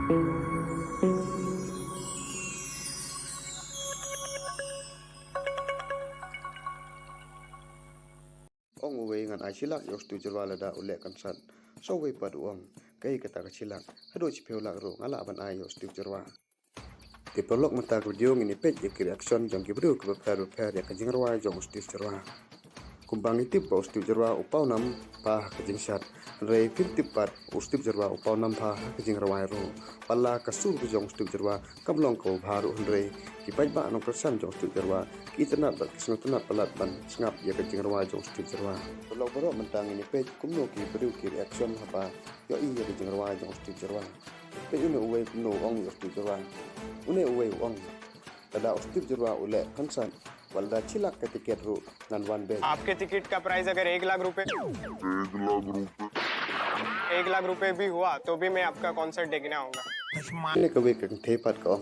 Ong uwe ngan ai silak yo stu jerwa lada ule kansat so we pad uang kai kata ka silak hado chipeu lak ro ngala ban ai yo stu jerwa ti prolog mata video ngini page ye reaction jong ki bru ko per ya kajing rwa jong stu jerwa kumbang itip ba stu jerwa upau nam pa kajing shat rei fit tipat stu jerwa upau nam pa kajing rwa ro palla kasul ku jong stu jerwa kamlong ko bharu rei ki pai ba no persan jong stu jerwa ki tanat ba kisno tanat palat ban ngap ya kajing rwa jong stu jerwa prolog bro mentang ini page kumno ki bru ki reaction haba yo i ya kajing rwa jong stu jerwa pe uno uwe kumno ong yo stu jerwa une uwe ong tada stu jerwa ule kansan walda chilak के टिकट रो none one बे आपके टिकट का प्राइस अगर 1 लाख रुपए 1 लाख रुपए भी हुआ तो भी मैं आपका कॉन्सर्ट देखने आऊंगा ने कवे के थे पट को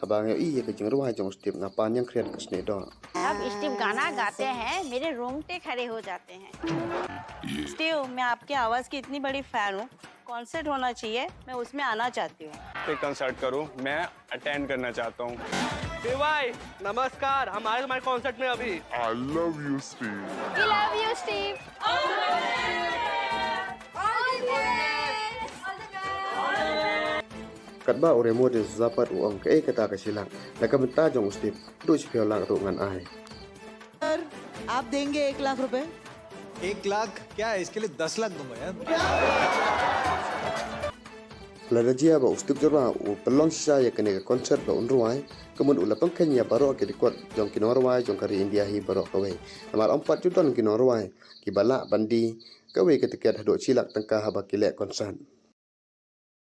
हबांग ई ये के जंगरवा जंग स्टेप ना पान yang खरेन कसने दो अब स्टीव गाना गाते हैं मेरे रोंगटे खड़े हो जाते हैं। स्टीव मैं आपकी आवाज की इतनी बड़ी फैन हूँ, कॉन्सर्ट होना चाहिए, मैं उसमें आना चाहती हूँ। कोई कंसर्ट करूं, मैं अटेंड करना चाहता हूं। भाई नमस्कार, हमारे तुम्हारे कॉन्सर्ट में अभी I love you, Steve. We love you, Steve. katba ore mode zapat uang ke kata ka silang na ka benta jong step do chpeo lang ro ngan ai sir आप देंगे 1 लाख रुपए 1 लाख क्या है, इसके लिए 10 लाख दूंगा यार। Lada jia ba ustip jorwa u pelong sisa ya kene ka concert ba unruai kemun ula pengkenya baro ke dikot jong kinorwai jong kari India hi baro kawe amar 4 juton kinorwai ki bala bandi kawe ke tiket hado chilak tangka haba kilek concert